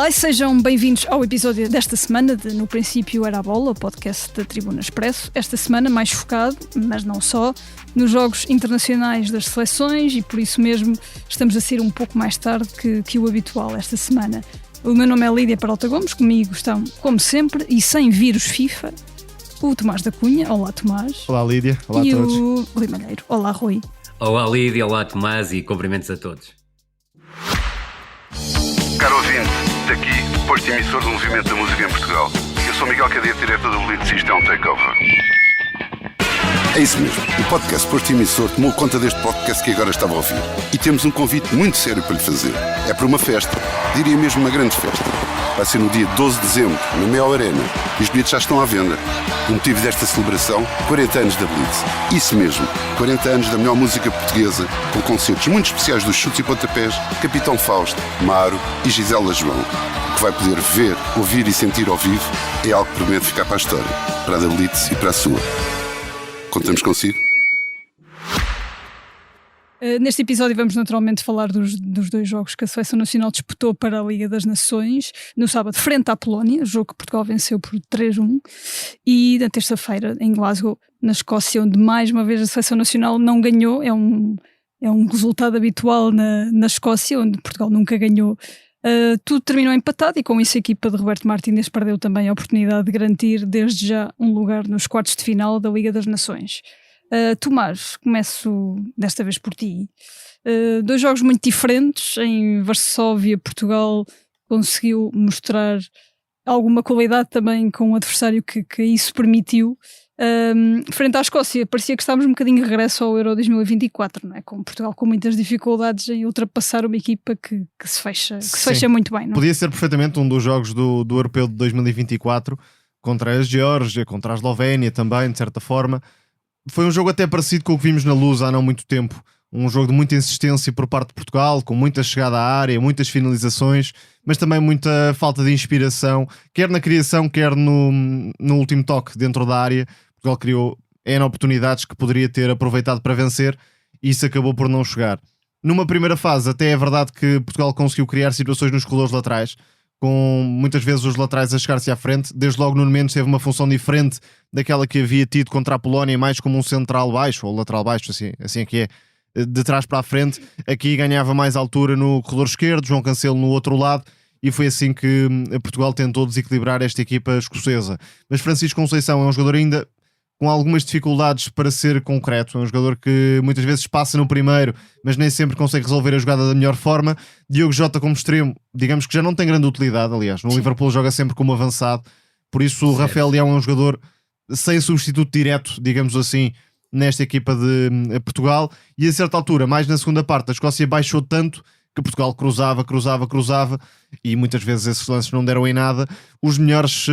Olá e sejam bem-vindos ao episódio desta semana de No Princípio Era a Bola, o podcast da Tribuna Expresso. Esta semana mais focado, mas não só, nos jogos internacionais das seleções e por isso mesmo estamos a sair um pouco mais tarde que o habitual esta semana. O meu nome é Lídia Peralta Gomes, comigo estão, como sempre, e sem vírus FIFA, o Tomás da Cunha. Olá, Tomás. Olá, Lídia. Olá e a todos. E o Rui Malheiro. Olá, Rui. Olá, Lídia. Olá, Tomás, e cumprimentos a todos. Caro ouvinte, daqui, posto emissor do Movimento da Música em Portugal. Eu sou Miguel Cadete, diretor do Blitz, isto é um takeover. É isso mesmo, o podcast Posto Emissor tomou conta deste podcast que agora estava a ouvir. E temos um convite muito sério para lhe fazer. É para uma festa, diria mesmo uma grande festa. Vai ser no dia 12 de dezembro, na Mel Arena. E os bilhetes já estão à venda. O motivo desta celebração, 40 anos da Blitz. Isso mesmo, 40 anos da melhor música portuguesa, com concertos muito especiais dos Chutes e Pontapés, Capitão Fausto, Maro e Gisela João. O que vai poder ver, ouvir e sentir ao vivo é algo que promete ficar para a história, para a da Blitz e para a sua. Contamos consigo? Neste episódio vamos naturalmente falar dos dois jogos que a Seleção Nacional disputou para a Liga das Nações, no sábado frente à Polónia, jogo que Portugal venceu por 3-1, e na terça-feira em Glasgow, na Escócia, onde mais uma vez a Seleção Nacional não ganhou. É um resultado habitual na Escócia, onde Portugal nunca ganhou. Tudo terminou empatado e com isso a equipa de Roberto Martínez perdeu também a oportunidade de garantir desde já um lugar nos quartos de final da Liga das Nações. Tomás, começo desta vez por ti. Dois jogos muito diferentes. Em Varsóvia, Portugal conseguiu mostrar alguma qualidade também com um adversário que isso permitiu. Frente à Escócia, parecia que estávamos um bocadinho de regresso ao Euro 2024, não é? Com Portugal com muitas dificuldades em ultrapassar uma equipa que se fecha muito bem. Não? Podia ser perfeitamente um dos jogos do Europeu de 2024 contra a Geórgia, contra a Eslovénia também, de certa forma. Foi um jogo até parecido com o que vimos na Luz há não muito tempo. Um jogo de muita insistência por parte de Portugal, com muita chegada à área, muitas finalizações, mas também muita falta de inspiração, quer na criação, quer no último toque dentro da área. Portugal criou N oportunidades que poderia ter aproveitado para vencer e isso acabou por não chegar. Numa primeira fase, até é verdade que Portugal conseguiu criar situações nos corredores laterais, com muitas vezes os laterais a chegar-se à frente. Desde logo Nuno Mendes teve uma função diferente daquela que havia tido contra a Polónia, mais como um central baixo, ou lateral baixo, assim é que é, de trás para a frente. Aqui ganhava mais altura no corredor esquerdo, João Cancelo no outro lado, e foi assim que Portugal tentou desequilibrar esta equipa escocesa. Mas Francisco Conceição é um jogador ainda com algumas dificuldades para ser concreto, é um jogador que muitas vezes passa no primeiro, mas nem sempre consegue resolver a jogada da melhor forma. Diogo Jota como extremo, digamos que já não tem grande utilidade, aliás, no Liverpool joga sempre como avançado, por isso o Rafael Leão é um jogador sem substituto direto, digamos assim, nesta equipa de Portugal, e a certa altura, mais na segunda parte, a Escócia baixou tanto que Portugal cruzava, e muitas vezes esses lances não deram em nada. As melhores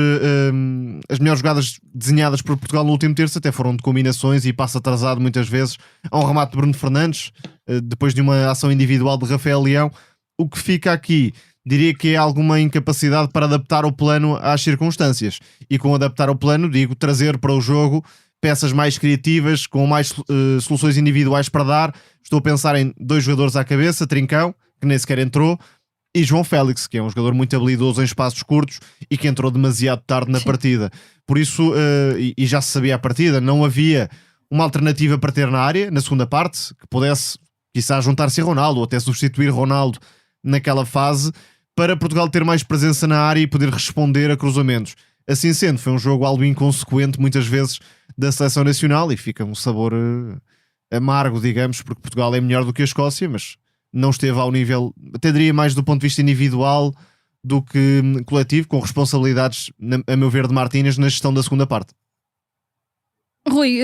jogadas desenhadas por Portugal no último terço até foram de combinações e passo atrasado muitas vezes a um remate de Bruno Fernandes, depois de uma ação individual de Rafael Leão. O que fica aqui, diria que é alguma incapacidade para adaptar o plano às circunstâncias, e com adaptar o plano, digo, trazer para o jogo peças mais criativas, com mais soluções individuais para dar. Estou a pensar em dois jogadores à cabeça, Trincão, que nem sequer entrou, e João Félix, que é um jogador muito habilidoso em espaços curtos e que entrou demasiado tarde na partida. Por isso, e já se sabia a partida, não havia uma alternativa para ter na área, na segunda parte, que pudesse, quizá, juntar-se a Ronaldo, ou até substituir Ronaldo naquela fase, para Portugal ter mais presença na área e poder responder a cruzamentos. Assim sendo, foi um jogo algo inconsequente, muitas vezes, da Seleção Nacional, e fica um sabor amargo, digamos, porque Portugal é melhor do que a Escócia, mas não esteve ao nível, até diria mais do ponto de vista individual do que coletivo, com responsabilidades, a meu ver, de Martínez na gestão da segunda parte. Rui,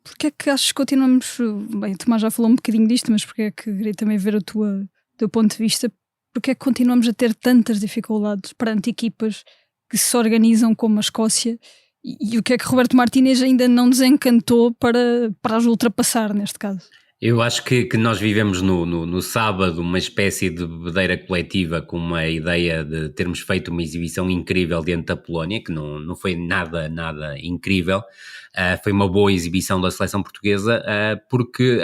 porque é que achas que continuamos... Bem, o Tomás já falou um bocadinho disto, mas porque é que queria também ver o teu ponto de vista, porque é que continuamos a ter tantas dificuldades perante equipas que se organizam como a Escócia, e o que é que Roberto Martínez ainda não desencantou para as ultrapassar neste caso? Eu acho que nós vivemos no sábado uma espécie de bebedeira coletiva com uma ideia de termos feito uma exibição incrível diante da Polónia, que não foi nada incrível. Foi uma boa exibição da seleção portuguesa, porque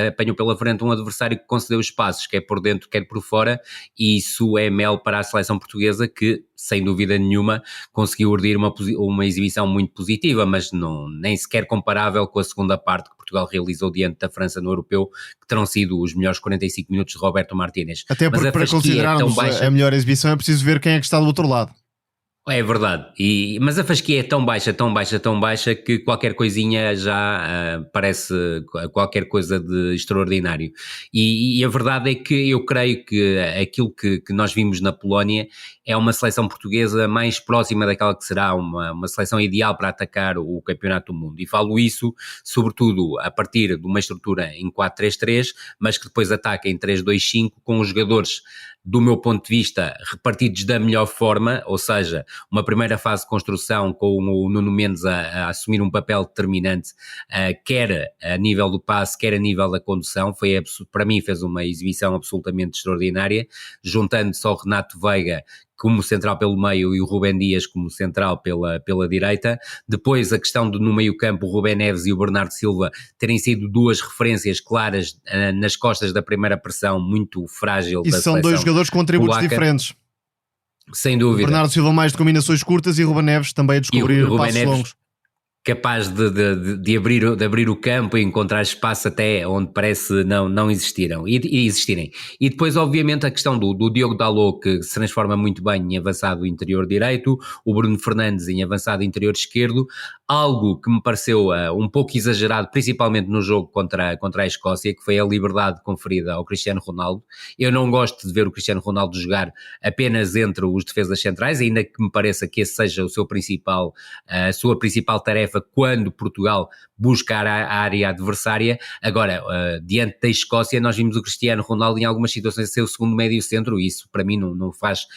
apanhou pela frente um adversário que concedeu espaços, quer por dentro, quer por fora, e isso é mel para a seleção portuguesa que, sem dúvida nenhuma, conseguiu urdir uma exibição muito positiva, mas nem sequer comparável com a segunda parte que Portugal realizou diante da França no Europeu, que terão sido os melhores 45 minutos de Roberto Martínez. Até porque para considerarmos a melhor exibição é preciso ver quem é que está do outro lado. É verdade, mas a fasquia é tão baixa que qualquer coisinha já parece qualquer coisa de extraordinário. E a verdade é que eu creio que aquilo que nós vimos na Polónia é uma seleção portuguesa mais próxima daquela que será uma seleção ideal para atacar o Campeonato do Mundo. E falo isso, sobretudo, a partir de uma estrutura em 4-3-3, mas que depois ataca em 3-2-5 com os jogadores, do meu ponto de vista, repartidos da melhor forma, ou seja, uma primeira fase de construção com o Nuno Mendes a assumir um papel determinante, quer a nível do passe, quer a nível da condução. Para mim fez uma exibição absolutamente extraordinária, juntando só o Renato Veiga como central pelo meio e o Rubem Dias como central pela direita. Depois a questão de no meio campo o Rubem Neves e o Bernardo Silva terem sido duas referências claras nas costas da primeira pressão, muito frágil da seleção. E são dois jogadores com atributos diferentes. Sem dúvida. O Bernardo Silva mais de combinações curtas e o Rubem Neves também a descobrir passos longos. Capaz de abrir o campo e encontrar espaço até onde parece não existirem. E depois, obviamente, a questão do Diogo Dalot, que se transforma muito bem em avançado interior direito, o Bruno Fernandes em avançado interior esquerdo, algo que me pareceu um pouco exagerado, principalmente no jogo contra a Escócia, que foi a liberdade conferida ao Cristiano Ronaldo. Eu não gosto de ver o Cristiano Ronaldo jogar apenas entre os defesas centrais, ainda que me pareça que esse seja a sua principal tarefa quando Portugal buscar a área adversária. Agora, diante da Escócia, nós vimos o Cristiano Ronaldo em algumas situações ser o segundo médio centro, e isso para mim não faz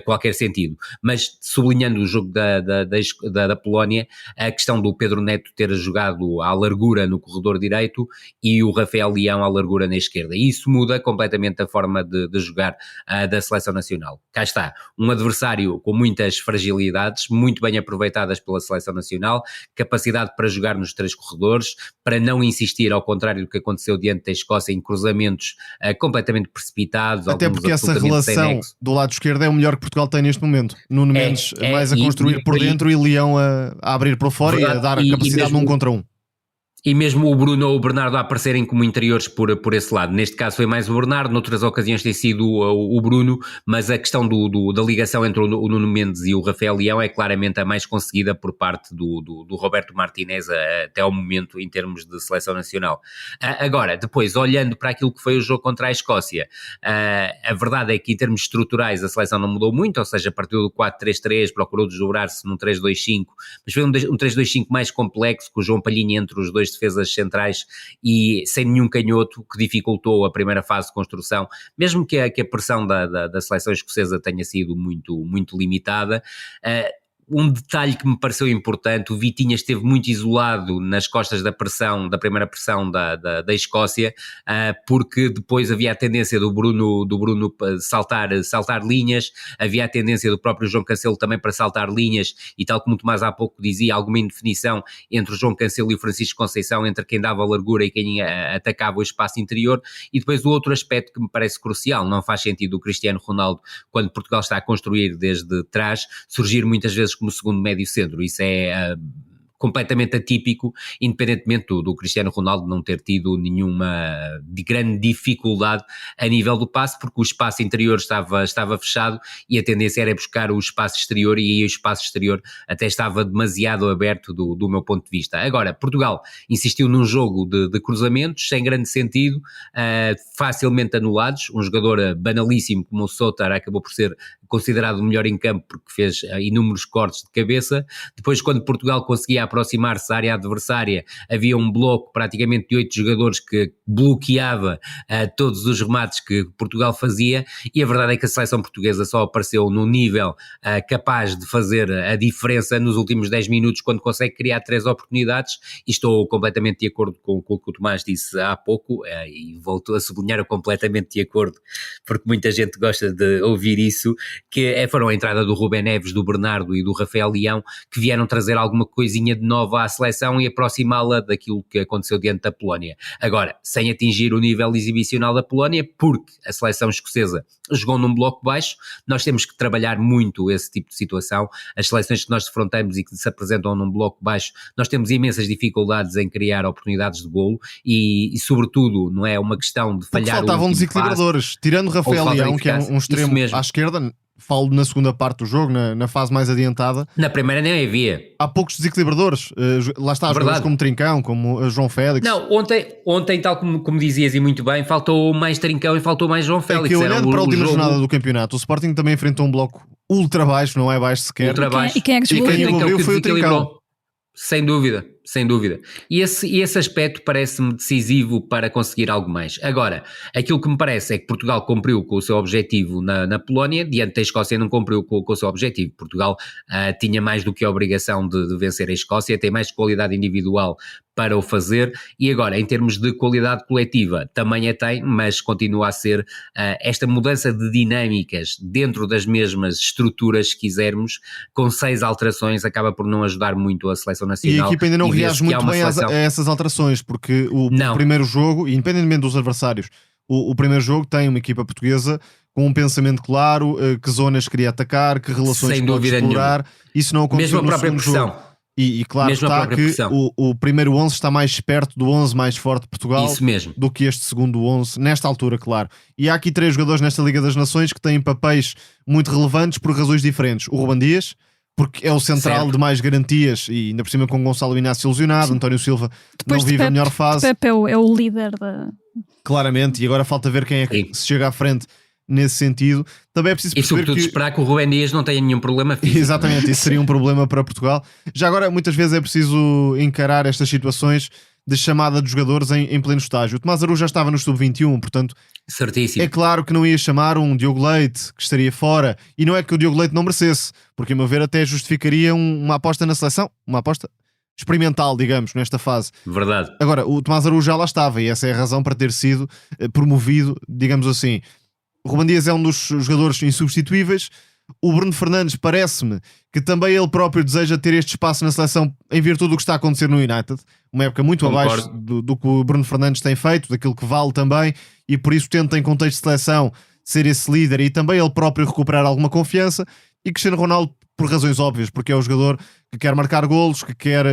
qualquer sentido. Mas sublinhando o jogo da Polónia, a questão do Pedro Neto ter jogado à largura no corredor direito e o Rafael Leão à largura na esquerda, e isso muda completamente a forma de jogar da seleção nacional. Cá está, um adversário com muitas fragilidades, muito bem aproveitadas pela seleção nacional, capacidade para jogar nos três corredores, para não insistir, ao contrário do que aconteceu diante da Escócia, em cruzamentos completamente precipitados. Até porque essa relação do lado esquerdo é o melhor que Portugal tem neste momento. Nuno Mendes mais a construir por dentro e Leão a abrir por fora, verdade, e a dar a capacidade de um contra um. E mesmo o Bruno ou o Bernardo a aparecerem como interiores por esse lado. Neste caso foi mais o Bernardo, noutras ocasiões tem sido o Bruno, mas a questão da ligação entre o Nuno Mendes e o Rafael Leão é claramente a mais conseguida por parte do Roberto Martínez até ao momento em termos de seleção nacional. Agora, depois, olhando para aquilo que foi o jogo contra a Escócia, a verdade é que em termos estruturais a seleção não mudou muito, ou seja, partiu do 4-3-3, procurou desdobrar-se num 3-2-5, mas foi um 3-2-5 mais complexo, com o João Palhinha entre os dois defesas centrais e sem nenhum canhoto, que dificultou a primeira fase de construção, mesmo que a pressão da seleção escocesa tenha sido muito, muito limitada. Um detalhe que me pareceu importante, o Vitinha esteve muito isolado nas costas da primeira pressão da Escócia, porque depois havia a tendência do Bruno saltar linhas, havia a tendência do próprio João Cancelo também para saltar linhas, e tal como o Tomás há pouco dizia, alguma indefinição entre o João Cancelo e o Francisco Conceição, entre quem dava a largura e quem atacava o espaço interior. E depois o outro aspecto que me parece crucial, não faz sentido o Cristiano Ronaldo, quando Portugal está a construir desde trás, surgir muitas vezes como segundo médio centro. Isso é completamente atípico, independentemente do Cristiano Ronaldo não ter tido nenhuma grande dificuldade a nível do passe, porque o espaço interior estava fechado e a tendência era buscar o espaço exterior, e aí o espaço exterior até estava demasiado aberto do meu ponto de vista. Agora, Portugal insistiu num jogo de cruzamentos sem grande sentido, facilmente anulados. Um jogador banalíssimo como o Sotar acabou por ser considerado o melhor em campo porque fez inúmeros cortes de cabeça. Depois, quando Portugal conseguia aproximar-se à área adversária, havia um bloco praticamente de 8 jogadores que bloqueava todos os remates que Portugal fazia, e a verdade é que a seleção portuguesa só apareceu no nível capaz de fazer a diferença nos últimos 10 minutos, quando consegue criar 3 oportunidades, e estou completamente de acordo com o que o Tomás disse há pouco, e volto a sublinhar o completamente de acordo, porque muita gente gosta de ouvir isso, que foram a entrada do Rubén Neves, do Bernardo e do Rafael Leão, que vieram trazer alguma coisinha de nova à seleção e aproximá-la daquilo que aconteceu diante da Polónia. Agora, sem atingir o nível exibicional da Polónia, porque a seleção escocesa jogou num bloco baixo. Nós temos que trabalhar muito esse tipo de situação. As seleções que nós defrontamos e que se apresentam num bloco baixo, nós temos imensas dificuldades em criar oportunidades de golo e sobretudo, não é uma questão de falhar. Faltavam desequilibradores, tirando Rafael Leão, que é um extremo à esquerda. Falo na segunda parte do jogo, na fase mais adiantada. Na primeira nem havia. Há poucos desequilibradores. Lá está, jogadores como Trincão, como João Félix. Não, ontem tal como dizias e muito bem, faltou mais Trincão e faltou mais João Félix. É que olhando para a última jornada do campeonato, o Sporting também enfrentou um bloco ultra baixo, não é baixo sequer. Ultra baixo. E quem é que desbloqueou foi o Trincão. Sem dúvida, sem dúvida. E esse aspecto parece-me decisivo para conseguir algo mais. Agora, aquilo que me parece é que Portugal cumpriu com o seu objetivo na Polónia, diante da Escócia não cumpriu com o seu objetivo. Portugal tinha mais do que a obrigação de vencer a Escócia, tem mais qualidade individual para o fazer, e agora, em termos de qualidade coletiva, também a tem, mas continua a ser esta mudança de dinâmicas dentro das mesmas estruturas, se quisermos, com 6 alterações, acaba por não ajudar muito a seleção nacional. E a equipa ainda não reage muito bem a essas alterações, porque o primeiro jogo, independentemente dos adversários, o primeiro jogo tem uma equipa portuguesa com um pensamento claro, que zonas queria atacar, que relações pode explorar. Isso não aconteceu no segundo jogo. E claro está que o primeiro 11 está mais perto do 11 mais forte de Portugal do que este segundo 11, nesta altura, claro. E há aqui 3 jogadores nesta Liga das Nações que têm papéis muito relevantes por razões diferentes. O Ruben Dias, porque é o central de mais garantias, e ainda por cima com Gonçalo Inácio lesionado. António Silva depois não vive a melhor fase. Pepe é o líder da... Claramente, e agora falta ver quem é que se chega à frente nesse sentido. Também é preciso perceber, e sobretudo esperar que o Ruben Dias não tenha nenhum problema físico. Exatamente, isso seria um problema para Portugal. Já agora, muitas vezes é preciso encarar estas situações de chamada de jogadores em pleno estágio. O Tomás Araújo já estava no sub-21, portanto, certíssimo. É claro que não ia chamar um Diogo Leite, que estaria fora, e não é que o Diogo Leite não merecesse, porque a meu ver até justificaria uma aposta na seleção, uma aposta experimental, digamos, nesta fase. Verdade. Agora, o Tomás Araújo já lá estava, e essa é a razão para ter sido promovido, digamos assim. O Ruben Dias é um dos jogadores insubstituíveis. O Bruno Fernandes parece-me que também ele próprio deseja ter este espaço na seleção em virtude do que está a acontecer no United, uma época muito abaixo do que o Bruno Fernandes tem feito, daquilo que vale também, e por isso tenta em contexto de seleção ser esse líder e também ele próprio recuperar alguma confiança. E Cristiano Ronaldo por razões óbvias, porque é o jogador que quer marcar golos, que quer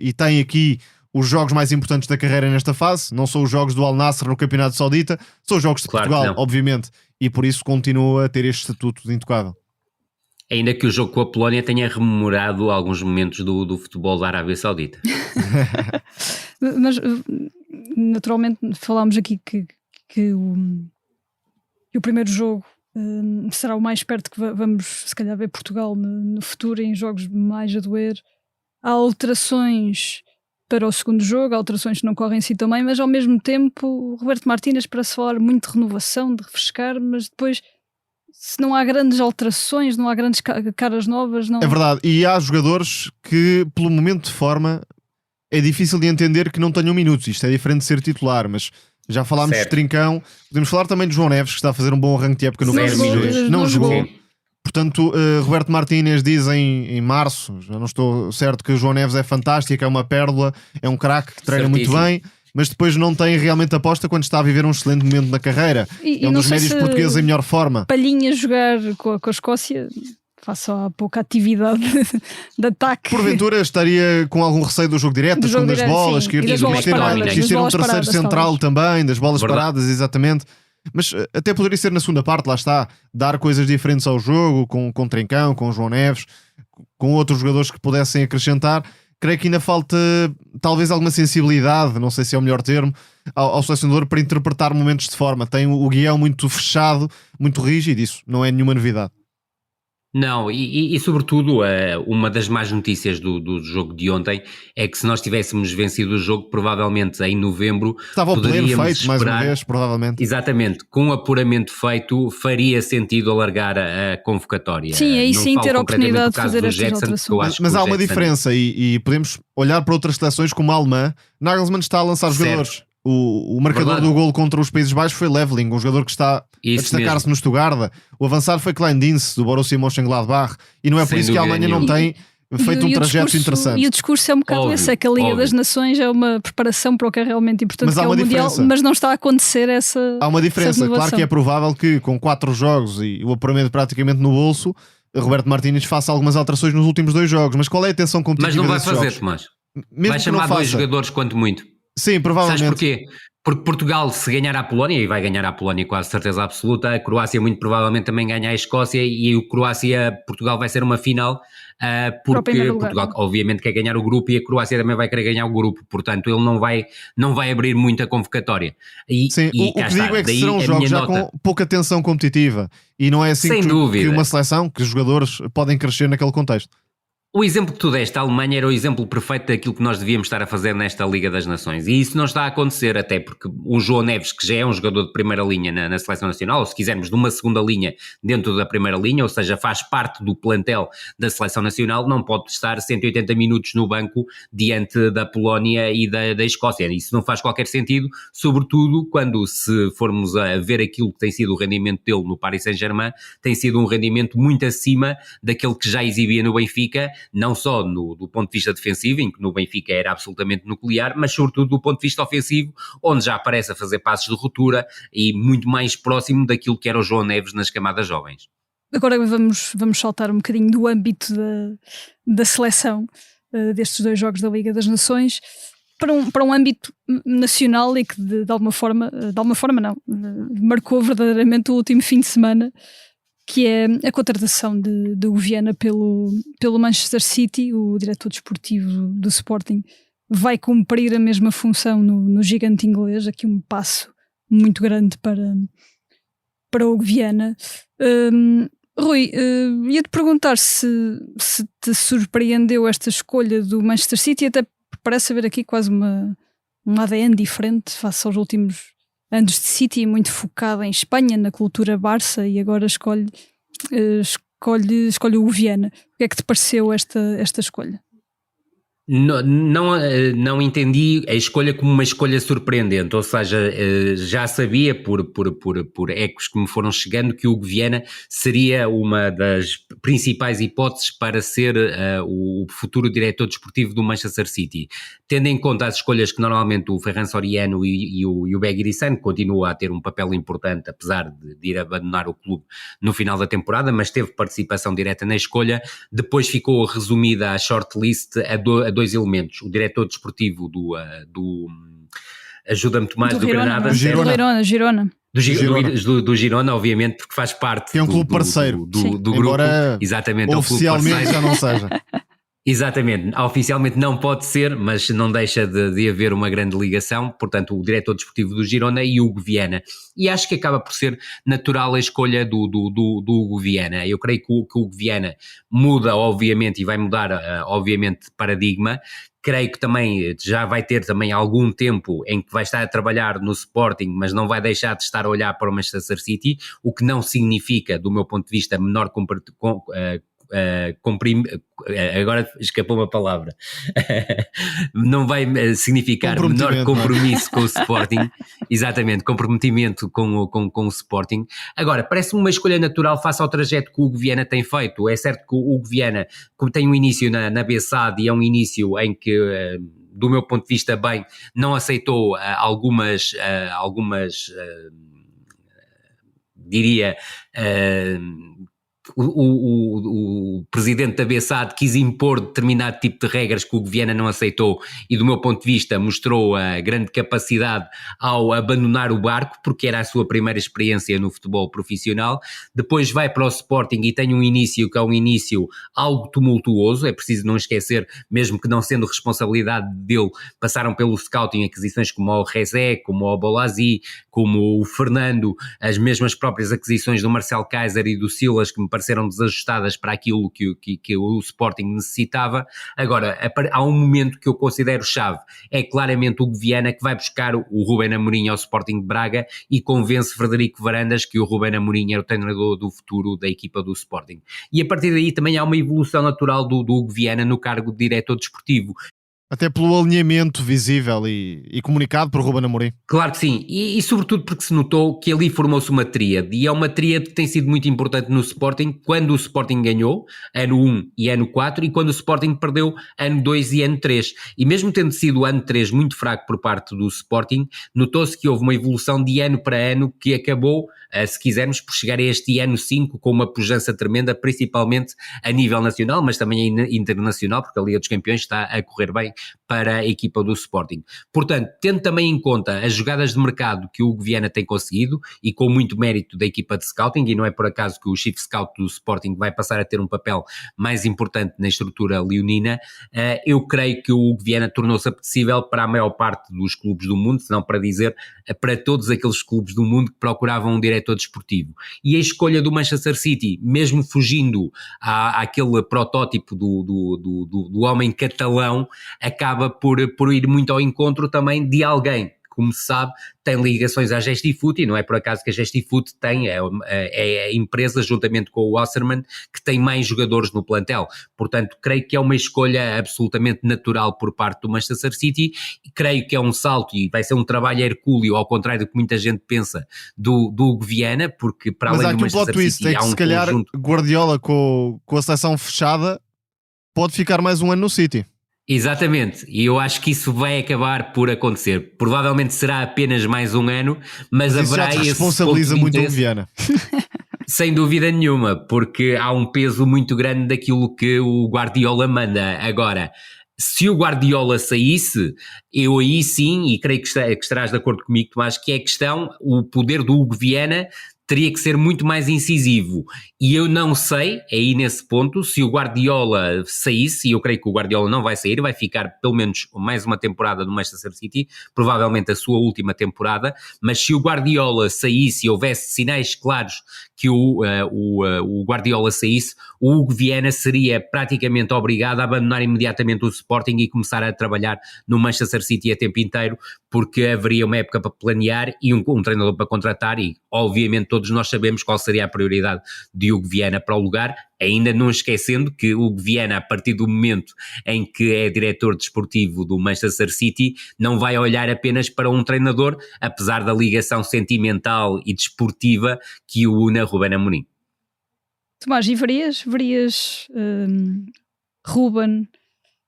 e tem aqui os jogos mais importantes da carreira nesta fase, não são os jogos do Al Nassr no Campeonato Saudita, são os jogos de Portugal, obviamente, e por isso continua a ter este estatuto de intocável. Ainda que o jogo com a Polónia tenha rememorado alguns momentos do futebol da Arábia Saudita. Mas, naturalmente, falámos aqui que o primeiro jogo será o mais perto que vamos, se calhar, ver Portugal no futuro, em jogos mais a doer. Há alterações para o segundo jogo, alterações que não correm assim também, mas ao mesmo tempo o Roberto Martínez parece falar muito de renovação, de refrescar, mas depois, se não há grandes alterações, não há grandes caras novas, não... É verdade, e há jogadores que pelo momento de forma é difícil de entender que não tenham minutos. Isto é diferente de ser titular, mas já falámos de Trincão, podemos falar também de João Neves, que está a fazer um bom arranque de época no PSG. Não jogou. Portanto, Roberto Martínez diz em março, já não estou certo, que o João Neves é fantástico, é uma pérola, é um craque que treina muito bem, mas depois não tem realmente aposta quando está a viver um excelente momento na carreira. É um dos médios portugueses em melhor forma. Palhinha jogar com a Escócia, face à pouca atividade de ataque. Porventura estaria com algum receio do jogo direto, das segundas bolas, que quis ter um terceiro central também, das bolas paradas, exatamente. Mas até poderia ser na segunda parte, lá está, dar coisas diferentes ao jogo, com Trincão, com João Neves, com outros jogadores que pudessem acrescentar. Creio que ainda falta talvez alguma sensibilidade, não sei se é o melhor termo, ao selecionador para interpretar momentos de forma. Tem o guião muito fechado, muito rígido, isso não é nenhuma novidade. Não, e sobretudo, uma das más notícias do jogo de ontem é que se nós tivéssemos vencido o jogo, provavelmente em novembro Estava o pleno poderíamos feito, mais uma esperar, vez, provavelmente. exatamente, com o apuramento feito, faria sentido alargar a convocatória. Sim, aí Não sim falo ter a concretamente oportunidade do de caso fazer do estas Jackson, alterações. porque eu acho Mas que há o uma Jackson- diferença e podemos olhar para outras seleções como a alemã. Nagelsmann está a lançar Certo. jogadores. O marcador Verdade. do golo contra os Países Baixos foi Leveling, um jogador que está a Isso destacar-se mesmo. no Stuttgart. O avançado foi Klein-Dienst, do Borussia Mönchengladbach. E não é por Sem isso que a dúvida Alemanha não nenhuma. tem feito um trajeto interessante. E o discurso é um bocado Óbvio, esse, é que a Liga óbvio. das Nações é uma preparação para o que é realmente importante, Mas que há é o uma Mundial, diferença. mas não está a acontecer essa Há uma diferença. essa Claro que é provável que com 4 jogos e o apuramento praticamente no bolso, Roberto Martínez faça algumas alterações nos últimos 2 jogos. Mas qual é a tensão Mas competitiva não vai desses fazer, jogos? Tomás. Mesmo Vai que não chamar dois faça. jogadores, quanto muito. Sim, Sabes provavelmente. porquê? Porque Portugal, se ganhar a Polónia, e vai ganhar a Polónia quase certeza absoluta, a Croácia muito provavelmente também ganha a Escócia, e o Croácia-Portugal vai ser uma final, Para o porque primeiro lugar, Portugal não? obviamente quer ganhar o grupo e a Croácia também vai querer ganhar o grupo, portanto ele não vai abrir muita convocatória. Sim, o que digo é que daí serão a jogos minha já nota. com pouca tensão competitiva e não é assim Sem que dúvida. uma seleção, que os jogadores podem crescer naquele contexto. O exemplo que tu deste, a Alemanha, era o exemplo perfeito daquilo que nós devíamos estar a fazer nesta Liga das Nações. E isso não está a acontecer, até porque o João Neves, que já é um jogador de primeira linha na Seleção Nacional, ou se quisermos de uma segunda linha dentro da primeira linha, ou seja, faz parte do plantel da Seleção Nacional, não pode estar 180 minutos no banco diante da Polónia e da Escócia. Isso não faz qualquer sentido, sobretudo quando, se formos a ver aquilo que tem sido o rendimento dele no Paris Saint-Germain, tem sido um rendimento muito acima daquele que já exibia no Benfica, não só do ponto de vista defensivo, em que no Benfica era absolutamente nuclear, mas sobretudo do ponto de vista ofensivo, onde já aparece a fazer passos de ruptura e muito mais próximo daquilo que era o João Neves nas camadas jovens. Agora vamos saltar um bocadinho do âmbito da seleção, destes 2 jogos da Liga das Nações, para um âmbito nacional e que de alguma forma não, marcou verdadeiramente o último fim de semana, que é a contratação de Viana pelo Manchester City. O diretor desportivo do Sporting vai cumprir a mesma função no gigante inglês, aqui um passo muito grande para o Viana. Rui, ia-te perguntar se te surpreendeu esta escolha do Manchester City, até parece haver aqui quase um ADN diferente face aos últimos anos de City, muito focado em Espanha, na cultura Barça, e agora escolhe o Viana. O que é que te pareceu esta escolha? Não entendi a escolha como uma escolha surpreendente, ou seja, já sabia por ecos que me foram chegando que o Hugo Viana seria uma das principais hipóteses para ser o futuro diretor desportivo do Manchester City, tendo em conta as escolhas que normalmente o Ferran Soriano e o Begiristain continua a ter um papel importante, apesar de ir abandonar o clube no final da temporada, mas teve participação direta na escolha. Depois ficou resumida a shortlist a 2 elementos: o diretor desportivo do ajuda-me Tomás, do Granada, Girona. do Girona, obviamente, porque faz parte que é um clube parceiro do grupo. Embora Exatamente, oficialmente é um clube já não seja. Exatamente, oficialmente não pode ser, mas não deixa de haver uma grande ligação. Portanto, o diretor desportivo do Girona e o Hugo Viana, e acho que acaba por ser natural a escolha do Hugo Viana. Eu creio que o Hugo Viana muda, obviamente, e vai mudar, obviamente, paradigma. Creio que também já vai ter também algum tempo em que vai estar a trabalhar no Sporting, mas não vai deixar de estar a olhar para o Manchester City, o que não significa, do meu ponto de vista, menor agora escapou uma palavra não vai significar menor compromisso com o Sporting, exatamente, comprometimento com o Sporting. Agora, parece-me uma escolha natural face ao trajeto que o Hugo Viana tem feito. É certo que o Hugo Viana, como tem um início na Bessade, e é um início em que, do meu ponto de vista, bem, não aceitou algumas diria, o presidente da Bessade quis impor determinado tipo de regras que o Viana não aceitou, e do meu ponto de vista mostrou a grande capacidade ao abandonar o barco, porque era a sua primeira experiência no futebol profissional. Depois vai para o Sporting e tem um início que é um início algo tumultuoso. É preciso não esquecer, mesmo que não sendo responsabilidade dele, passaram pelo scouting aquisições como o Rezé, como o Bolazi, como o Fernando, as mesmas próprias aquisições do Marcel Kaiser e do Silas, que me pareceram desajustadas para aquilo que o Sporting necessitava. Agora, há um momento que eu considero chave, é claramente o Hugo Viana que vai buscar o Ruben Amorim ao Sporting de Braga e convence Frederico Varandas que o Ruben Amorim é o treinador do futuro da equipa do Sporting. E a partir daí também há uma evolução natural do Hugo Viana no cargo de diretor desportivo. Até pelo alinhamento visível e comunicado por Ruben Amorim. Claro que sim, e sobretudo porque se notou que ali formou-se uma tríade, e é uma tríade que tem sido muito importante no Sporting, quando o Sporting ganhou, ano 1 e ano 4, e quando o Sporting perdeu, ano 2 e ano 3. E mesmo tendo sido o ano 3 muito fraco por parte do Sporting, notou-se que houve uma evolução de ano para ano que acabou, se quisermos, por chegar a este ano 5 com uma pujança tremenda, principalmente a nível nacional, mas também internacional, porque a Liga dos Campeões está a correr bem para a equipa do Sporting. Portanto, tendo também em conta as jogadas de mercado que o Hugo Viana tem conseguido e com muito mérito da equipa de scouting, e não é por acaso que o Chief Scout do Sporting vai passar a ter um papel mais importante na estrutura leonina, eu creio que o Hugo Viana tornou-se apetecível para a maior parte dos clubes do mundo, se não para dizer, para todos aqueles clubes do mundo que procuravam um diretor desportivo. E a escolha do Manchester City, mesmo fugindo àquele protótipo do homem catalão, acaba por ir muito ao encontro também de alguém que, como se sabe, tem ligações à Gestifoot, e não é por acaso que a Gestifoot tem, é a empresa, juntamente com o Wasserman, que tem mais jogadores no plantel. Portanto, creio que é uma escolha absolutamente natural por parte do Manchester City, e creio que é um salto, e vai ser um trabalho hercúleo, ao contrário do que muita gente pensa, do Hugo Viana, porque para além do Manchester City há um se calhar conjunto... Guardiola com a seleção fechada pode ficar mais um ano no City. Exatamente, e eu acho que isso vai acabar por acontecer. Provavelmente será apenas mais um ano, mas haverá esse esse responsabiliza ponto de muito o interesse. Viana. Sem dúvida nenhuma, porque há um peso muito grande daquilo que o Guardiola manda. Agora, se o Guardiola saísse, eu aí sim, e creio que estarás de acordo comigo, Tomás, que é a questão, o poder do Hugo Viana teria que ser muito mais incisivo, e eu não sei, aí nesse ponto, se o Guardiola saísse, e eu creio que o Guardiola não vai sair, vai ficar pelo menos mais uma temporada no Manchester City, provavelmente a sua última temporada, mas se o Guardiola saísse e houvesse sinais claros que o Guardiola saísse, o Hugo Viana seria praticamente obrigado a abandonar imediatamente o Sporting e começar a trabalhar no Manchester City a tempo inteiro, porque haveria uma época para planear e um treinador para contratar, e obviamente todos nós sabemos qual seria a prioridade de Hugo Viana para o lugar, ainda não esquecendo que o Hugo Viana, a partir do momento em que é diretor desportivo do Manchester City, não vai olhar apenas para um treinador, apesar da ligação sentimental e desportiva que o une a Ruben Amorim. Tomás, e verias Ruben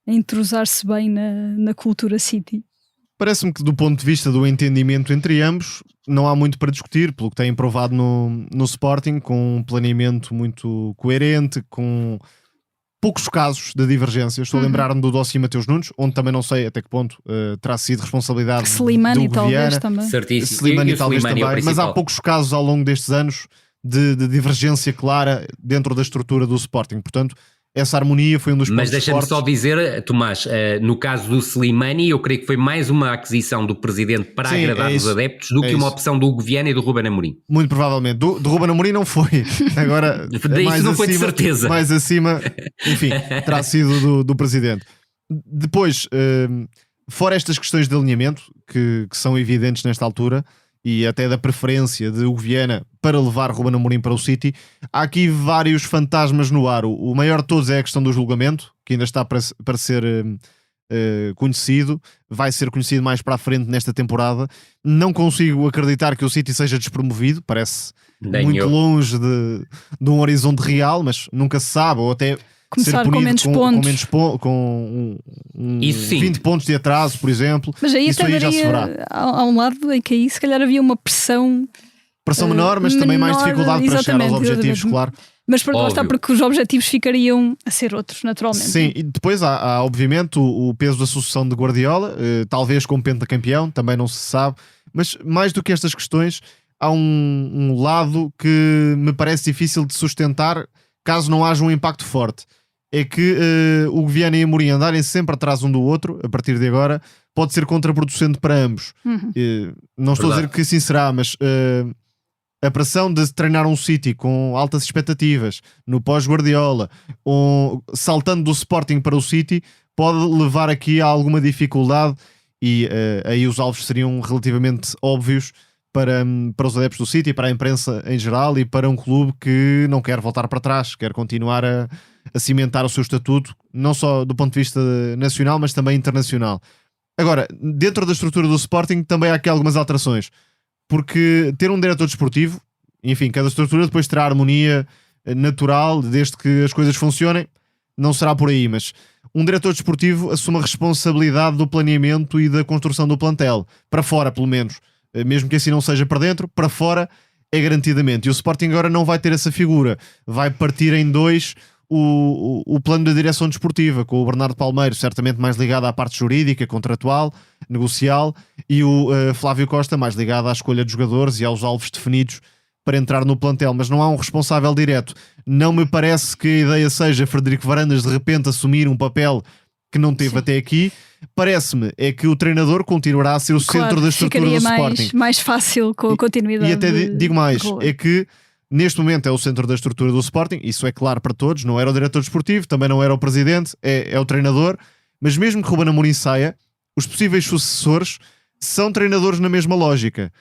a entrosar-se bem na cultura City? Parece-me que do ponto de vista do entendimento entre ambos não há muito para discutir, pelo que têm provado no Sporting, com um planeamento muito coerente, com poucos casos de divergência. Estou a lembrar-me do dossiê Mateus Nunes, onde também não sei até que ponto terá sido responsabilidade Slimani do talvez Viana. também. Certíssimo. Slimani talvez Slimani também, mas há poucos casos ao longo destes anos de divergência clara dentro da estrutura do Sporting. Portanto, essa harmonia foi um dos pontos Mas deixa-me fortes. só dizer, Tomás, no caso do Slimani, eu creio que foi mais uma aquisição do presidente para agradar os adeptos do que uma opção do Hugo Viana e do Ruben Amorim. Muito provavelmente. Do Ruben Amorim não foi. Agora, isso não foi de certeza. Mais acima, enfim, terá sido do presidente. Depois, fora estas questões de alinhamento, que são evidentes nesta altura, e até da preferência de Hugo Viana para levar Ruben Amorim para o City, há aqui vários fantasmas no ar. O maior de todos é a questão do julgamento, que ainda está para ser conhecido, vai ser conhecido mais para a frente nesta temporada. Não consigo acreditar que o City seja despromovido, parece muito longe de um horizonte real, mas nunca se sabe, ou até começar ser com menos pontos, com 20 pontos de atraso, por exemplo. Mas aí isso até aí já se verá. Há um lado em que aí se calhar havia uma pressão menor, mas também mais dificuldade para chegar aos objetivos, claro. Mas para lá está, porque os objetivos ficariam a ser outros, naturalmente. Sim, e depois há obviamente o peso da sucessão de Guardiola, talvez como pentacampeão, também não se sabe, mas mais do que estas questões, há um lado que me parece difícil de sustentar caso não haja um impacto forte. É que o Viana e Amorim andarem sempre atrás um do outro, a partir de agora, pode ser contraproducente para ambos. Não estou a dizer que assim será, mas a pressão de treinar um City com altas expectativas no pós-Guardiola, saltando do Sporting para o City, pode levar aqui a alguma dificuldade e aí os alvos seriam relativamente óbvios para os adeptos do City, para a imprensa em geral e para um clube que não quer voltar para trás, quer continuar a cimentar o seu estatuto, não só do ponto de vista nacional, mas também internacional. Agora, dentro da estrutura do Sporting também há aqui algumas alterações, porque ter um diretor desportivo, enfim, cada estrutura depois terá harmonia natural, desde que as coisas funcionem, não será por aí, mas um diretor desportivo assume a responsabilidade do planeamento e da construção do plantel, para fora pelo menos, mesmo que assim não seja para dentro, para fora é garantidamente, e o Sporting agora não vai ter essa figura, vai partir em dois o plano da direção desportiva, com o Bernardo Palmeiro certamente mais ligado à parte jurídica, contratual, negocial, e o Flávio Costa mais ligado à escolha de jogadores e aos alvos definidos para entrar no plantel, mas não há um responsável direto. Não me parece que a ideia seja Frederico Varandas de repente assumir um papel que não teve até aqui. Parece-me é que o treinador continuará a ser o centro da estrutura do Sporting. Mais fácil com a continuidade. E até digo mais, é que neste momento é o centro da estrutura do Sporting, isso é claro para todos, não era o diretor desportivo, também não era o presidente, é o treinador, mas mesmo que Ruben Amorim saia, os possíveis sucessores são treinadores na mesma lógica,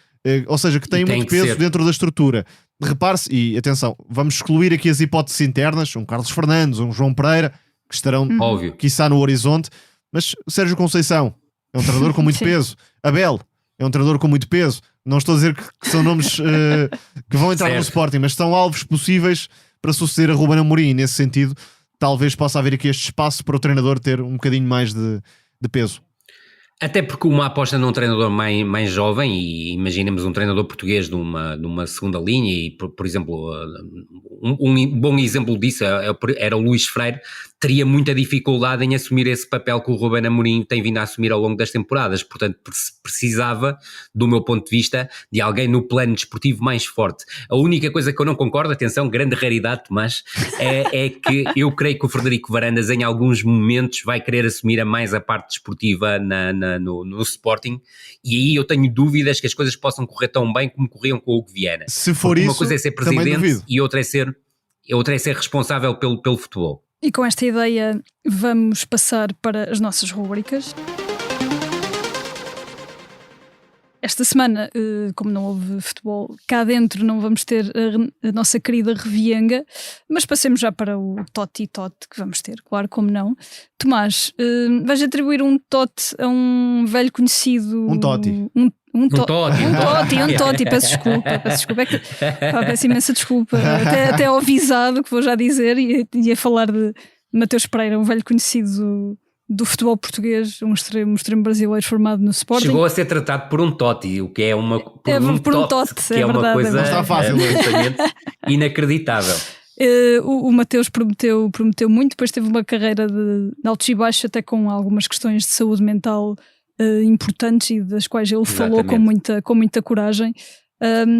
ou seja, que têm muito peso dentro da estrutura. Repare-se, e atenção, vamos excluir aqui as hipóteses internas, um Carlos Fernandes, um João Pereira, que estarão, quiçá, no horizonte, mas Sérgio Conceição é um treinador com muito peso, Abel é um treinador com muito peso. Não estou a dizer que são nomes que vão entrar no Sporting, mas são alvos possíveis para suceder a Ruben Amorim. Nesse sentido, talvez possa haver aqui este espaço para o treinador ter um bocadinho mais de peso. Até porque uma aposta num treinador mais jovem, e imaginemos um treinador português numa segunda linha, e por exemplo, um bom exemplo disso era o Luís Freire, teria muita dificuldade em assumir esse papel que o Ruben Amorim tem vindo a assumir ao longo das temporadas, portanto precisava, do meu ponto de vista, de alguém no plano desportivo mais forte. A única coisa que eu não concordo, atenção, grande raridade, Tomás, é que eu creio que o Frederico Varandas em alguns momentos vai querer assumir mais a parte desportiva no Sporting, e aí eu tenho dúvidas que as coisas possam correr tão bem como corriam com o Hugo Viana. Se for isso, uma coisa é ser presidente e outra é ser responsável pelo futebol. E com esta ideia vamos passar para as nossas rúbricas. Esta semana, como não houve futebol cá dentro, não vamos ter a nossa querida Revianga, mas passemos já para o Totti que vamos ter, claro, como não. Tomás, vais atribuir um Totti a um velho conhecido... Um Totti. Um Totti, peço desculpa. Peço imensa desculpa. Até ao visado, que vou já dizer, ia falar de Mateus Pereira, um velho conhecido do futebol português, um extremo brasileiro formado no Sporting. Chegou a ser tratado por um Totti, o que é uma que é uma verdade, coisa não está fácil, inacreditável. O Mateus prometeu muito, depois teve uma carreira de altos e baixos, até com algumas questões de saúde mental importantes e das quais ele falou com muita coragem.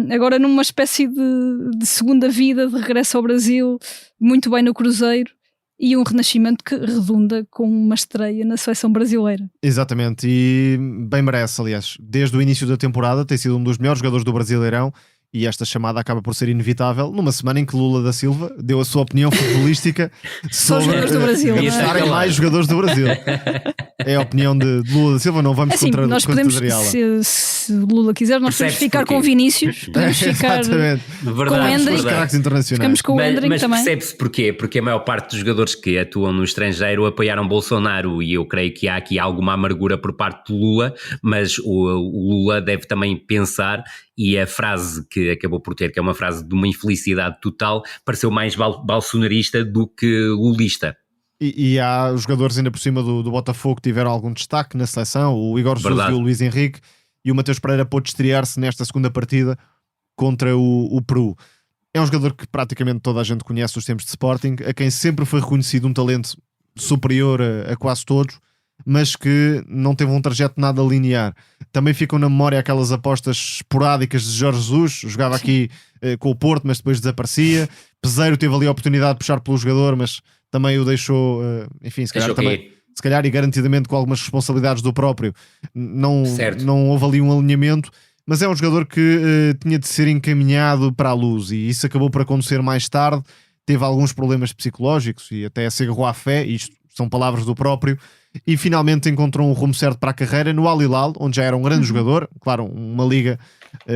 Agora numa espécie de segunda vida, de regresso ao Brasil, muito bem no Cruzeiro, e um renascimento que redunda com uma estreia na seleção brasileira. Exatamente, e bem merece, aliás. Desde o início da temporada tem sido um dos melhores jogadores do Brasileirão, e esta chamada acaba por ser inevitável numa semana em que Lula da Silva deu a sua opinião futebolística sobre estarem mais jogadores do Brasil. É a opinião de Lula da Silva, não vamos contrariá-la. Se Lula quiser, nós podemos ficar com Vinícius, podemos ficar com Endrick, ficamos com o Endrick também. Mas percebe-se porquê? Porque a maior parte dos jogadores que atuam no estrangeiro apoiaram Bolsonaro, e eu creio que há aqui alguma amargura por parte de Lula, mas o Lula deve também pensar, e a frase que acabou por ter, que é uma frase de uma infelicidade total, pareceu mais bolsonarista do que lulista. E há os jogadores ainda por cima do Botafogo que tiveram algum destaque na seleção, o Igor Jesus e o Luís Henrique, e o Mateus Pereira pôde estrear-se nesta segunda partida contra o Peru. É um jogador que praticamente toda a gente conhece dos tempos de Sporting, a quem sempre foi reconhecido um talento superior a quase todos, mas que não teve um trajeto nada linear. Também ficam na memória aquelas apostas esporádicas de Jorge Jesus, jogava aqui com o Porto, mas depois desaparecia. Peseiro teve ali a oportunidade de puxar pelo jogador, mas também o deixou, enfim, se calhar e garantidamente com algumas responsabilidades do próprio. Não houve ali um alinhamento, mas é um jogador que tinha de ser encaminhado para a luz, e isso acabou por acontecer mais tarde. Teve alguns problemas psicológicos e até se agarrou à fé, isto são palavras do próprio, e finalmente encontrou um rumo certo para a carreira no Al Hilal, onde já era um grande jogador. Claro, uma liga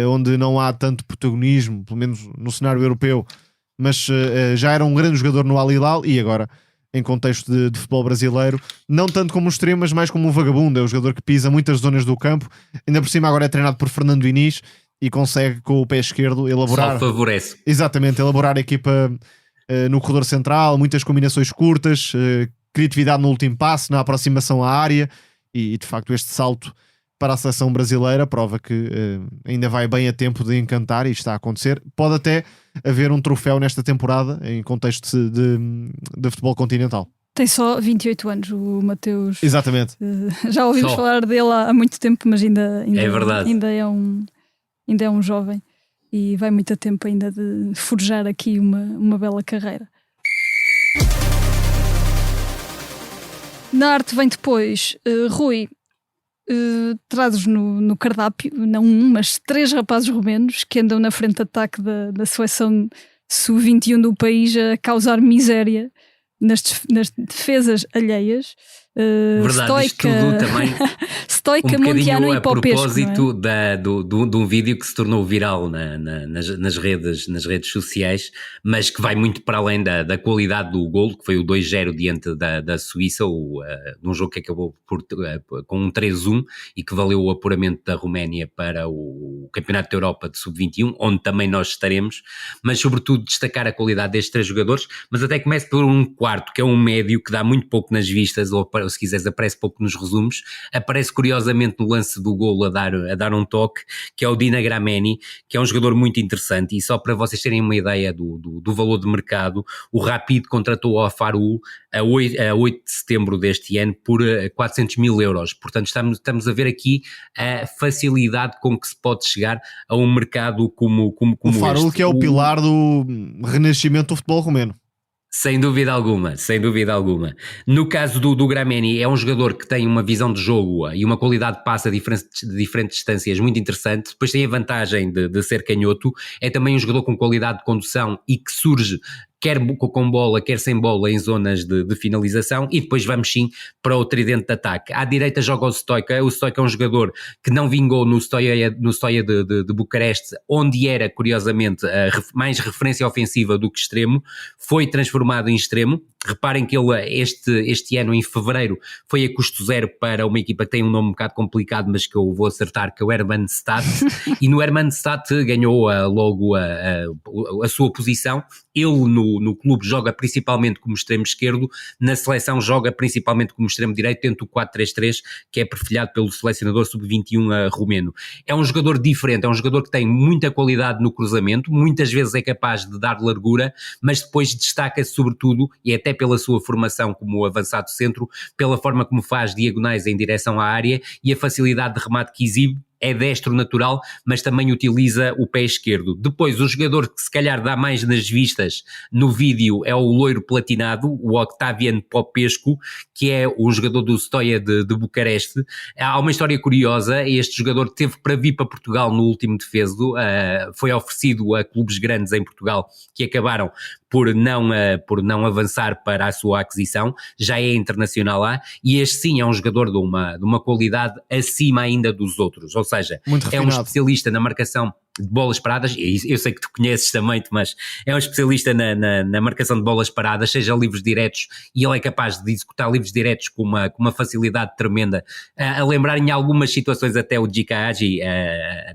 onde não há tanto protagonismo, pelo menos no cenário europeu, mas já era um grande jogador no Al Hilal, e agora em contexto de futebol brasileiro, não tanto como um extremo, mas mais como um vagabundo. É um jogador que pisa muitas zonas do campo, ainda por cima agora é treinado por Fernando Diniz e consegue com o pé esquerdo elaborar, só favorece. Exatamente, elaborar a equipa no corredor central, muitas combinações curtas, criatividade no último passe, na aproximação à área, e de facto este salto para a seleção brasileira prova que ainda vai bem a tempo de encantar, e está a acontecer. Pode até haver um troféu nesta temporada em contexto de futebol continental. Tem só 28 anos o Mateus. Exatamente. Já ouvimos falar dele há muito tempo, mas ainda é verdade. Ainda é um jovem, e vai muito a tempo ainda de forjar aqui uma bela carreira. Na arte vem depois, Rui, trazes no cardápio, não mas 3 rapazes romenos que andam na frente de ataque da seleção sub-21 do país a causar miséria nas defesas alheias. Verdade, isto tudo também Stoica, Montiano e Popesco. A propósito de um vídeo que se tornou viral nas redes sociais, mas que vai muito para além da qualidade do golo, que foi o 2-0 diante da Suíça, num jogo que acabou com um 3-1 e que valeu o apuramento da Roménia para o Campeonato da Europa de Sub-21, onde também nós estaremos, mas sobretudo destacar a qualidade destes 3 jogadores, mas até começo por um quarto, que é um médio que dá muito pouco nas vistas, ou se quiseres aparece pouco nos resumos, aparece curiosamente no lance do golo a dar um toque, que é o Dina Grameni, que é um jogador muito interessante, e só para vocês terem uma ideia do valor de mercado, o Rapid contratou o Afaru a 8 de setembro deste ano por 400 mil euros, portanto estamos a ver aqui a facilidade com que se pode chegar a um mercado como o Afaru, que é o pilar do renascimento do futebol romeno. Sem dúvida alguma, sem dúvida alguma. No caso do Grameni, é um jogador que tem uma visão de jogo e uma qualidade de passe a diferentes distâncias muito interessante. Depois tem a vantagem de ser canhoto. É também um jogador com qualidade de condução e que surge quer com bola, quer sem bola, em zonas de finalização, e depois vamos sim para o tridente de ataque. À direita joga o Stoica é um jogador que não vingou no Stoia de Bucareste, onde era, curiosamente, mais referência ofensiva do que extremo, foi transformado em extremo. Reparem que ele este ano, em fevereiro, foi a custo zero para uma equipa que tem um nome um bocado complicado, mas que eu vou acertar, que é o Hermannstadt, e no Hermannstadt ganhou logo a sua posição. Ele no clube joga principalmente como extremo esquerdo, na seleção joga principalmente como extremo direito, dentro do 4-3-3, que é perfilhado pelo selecionador sub-21 romeno. É um jogador diferente, é um jogador que tem muita qualidade no cruzamento, muitas vezes é capaz de dar largura, mas depois destaca-se sobretudo, e até pela sua formação como avançado centro, pela forma como faz diagonais em direção à área e a facilidade de remate que exibe. É destro natural, mas também utiliza o pé esquerdo. Depois, o jogador que se calhar dá mais nas vistas no vídeo é o loiro platinado, o Octavian Popescu, que é o jogador do Stoia de Bucareste. Há uma história curiosa, este jogador teve para vir para Portugal no último defeso, foi oferecido a clubes grandes em Portugal que acabaram por não avançar para a sua aquisição, já é internacional lá, e este sim é um jogador de uma qualidade acima ainda dos outros, ou seja, é um especialista na marcação de bolas paradas, e eu sei que tu conheces também, Tomás, é um especialista na marcação de bolas paradas, seja livros diretos, e ele é capaz de executar livros diretos com uma facilidade tremenda, a lembrar em algumas situações até o Djika Hagi,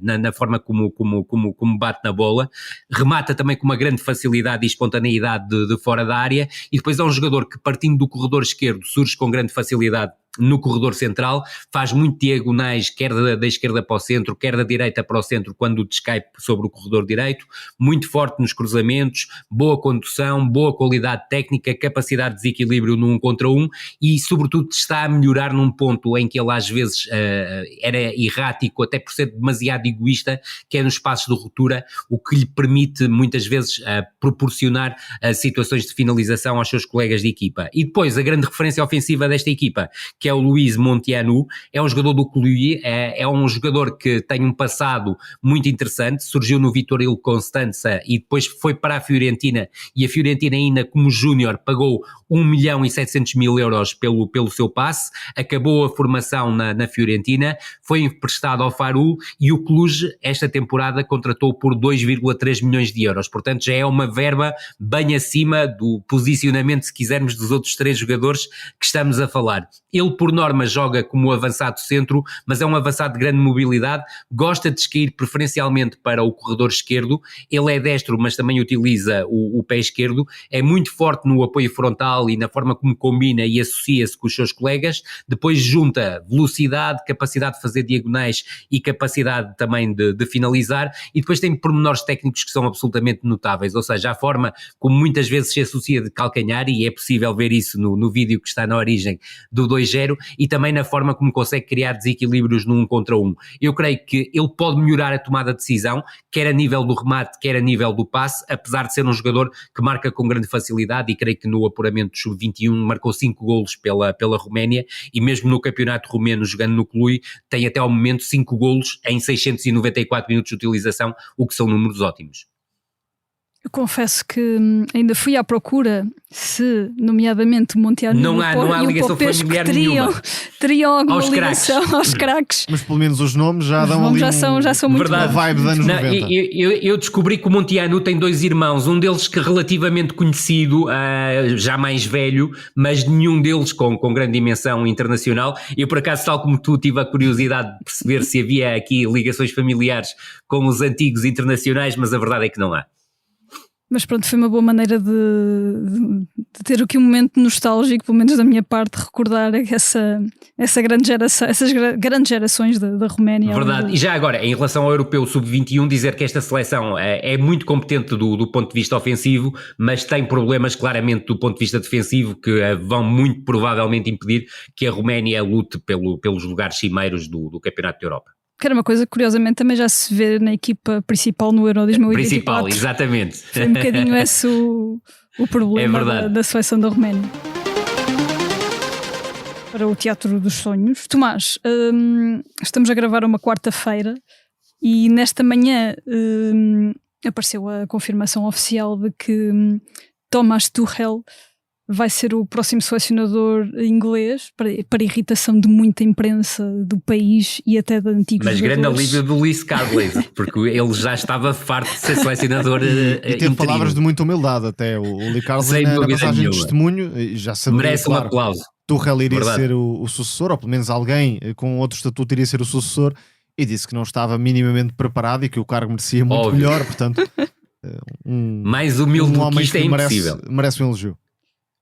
na forma como bate na bola, remata também com uma grande facilidade e espontaneidade de fora da área, e depois é um jogador que, partindo do corredor esquerdo, surge com grande facilidade no corredor central, faz muito diagonais, quer da esquerda para o centro, quer da direita para o centro, quando descai sobre o corredor direito, muito forte nos cruzamentos, boa condução, boa qualidade técnica, capacidade de desequilíbrio no 1 contra 1, e sobretudo está a melhorar num ponto em que ele às vezes era errático, até por ser demasiado egoísta, que é nos espaços de ruptura, o que lhe permite muitas vezes proporcionar situações de finalização aos seus colegas de equipa. E depois a grande referência ofensiva desta equipa, que que é o Luís Montianu, é um jogador do Cluj, é um jogador que tem um passado muito interessante, surgiu no Vitória Constanza e depois foi para a Fiorentina, e a Fiorentina ainda como júnior pagou 1.700.000 euros pelo seu passe, acabou a formação na Fiorentina, foi emprestado ao Farul e o Cluj esta temporada contratou por 2,3 milhões de euros, portanto já é uma verba bem acima do posicionamento, se quisermos, dos outros 3 jogadores que estamos a falar. Ele por norma joga como avançado centro, mas é um avançado de grande mobilidade, gosta de descair preferencialmente para o corredor esquerdo, ele é destro mas também utiliza o pé esquerdo, é muito forte no apoio frontal e na forma como combina e associa-se com os seus colegas, depois junta velocidade, capacidade de fazer diagonais e capacidade também de finalizar, e depois tem pormenores técnicos que são absolutamente notáveis, ou seja, a forma como muitas vezes se associa de calcanhar, e é possível ver isso no vídeo que está na origem do 2-0, e também na forma como consegue criar desequilíbrios no 1 contra 1. Eu creio que ele pode melhorar a tomada de decisão, quer a nível do remate, quer a nível do passe, apesar de ser um jogador que marca com grande facilidade, e creio que no apuramento do Sub-21 marcou 5 golos pela Roménia, e mesmo no campeonato romeno, jogando no Cluj, tem até ao momento 5 golos em 694 minutos de utilização, o que são números ótimos. Eu confesso que ainda fui à procura se, nomeadamente, o Montiano não há ligação familiar nenhuma. Teriam alguma ligação aos craques. Mas pelo menos os nomes já dão ali já são muito verdade. Uma vibe de anos 90. Eu descobri que o Montiano tem 2 irmãos, um deles que é relativamente conhecido, já mais velho, mas nenhum deles com grande dimensão internacional. Eu, por acaso, tal como tu, tive a curiosidade de perceber se havia aqui ligações familiares com os antigos internacionais, mas a verdade é que não há. Mas pronto, foi uma boa maneira de ter aqui um momento nostálgico, pelo menos da minha parte, recordar essa grande geração, essas grandes gerações da Roménia. Verdade, e já agora, em relação ao Europeu Sub-21, dizer que esta seleção é muito competente do ponto de vista ofensivo, mas tem problemas claramente do ponto de vista defensivo que vão muito provavelmente impedir que a Roménia lute pelos lugares cimeiros do Campeonato da Europa. Que era uma coisa que curiosamente também já se vê na equipa principal no Euro 2024. Principal, exatamente. Foi um bocadinho esse o problema da seleção da Roménia. Para o Teatro dos Sonhos. Tomás, estamos a gravar uma quarta-feira e nesta manhã apareceu a confirmação oficial de que Thomas Tuchel vai ser o próximo selecionador inglês, para irritação de muita imprensa do país e até de antigos jogadores. Mas grande alívio do Luís Carles, porque ele já estava farto de ser selecionador e teve palavras de muita humildade até. O Luís Carles na passagem de testemunho já sabia, merece um aplauso. Tuchel iria ser o sucessor, ou pelo menos alguém com outro estatuto iria ser o sucessor, e disse que não estava minimamente preparado e que o cargo merecia muito melhor, portanto mais humilde do que isto é impossível. Merece um elogio.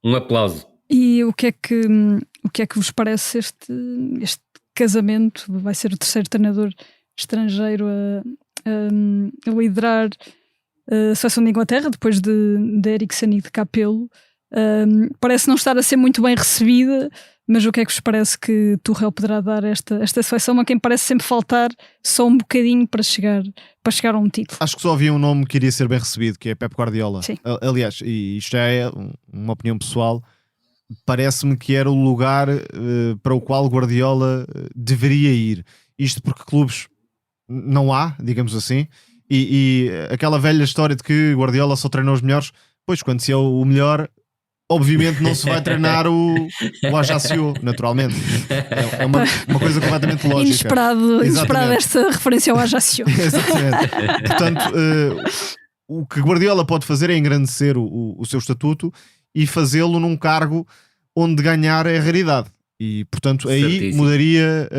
Um aplauso. E o que é que vos parece este casamento? Vai ser o terceiro treinador estrangeiro a liderar a seleção da Inglaterra, depois de Eriksen e de Capello. Parece não estar a ser muito bem recebida, mas o que é que vos parece que Tuchel poderá dar a esta seleção, a quem parece sempre faltar só um bocadinho para chegar a um título? Acho que só havia um nome que iria ser bem recebido, que é Pep Guardiola. Sim. Aliás, e isto já é uma opinião pessoal, parece-me que era o lugar para o qual Guardiola deveria ir. Isto porque clubes não há, digamos assim, e aquela velha história de que Guardiola só treinou os melhores, pois quando se é o melhor, obviamente não se vai treinar o Ajaccio, naturalmente. É uma coisa completamente lógica. Inesperada esta referência ao Ajaccio. Exatamente. Portanto, o que Guardiola pode fazer é engrandecer o seu estatuto e fazê-lo num cargo onde ganhar é raridade. E, portanto, aí certíssimo. Mudaria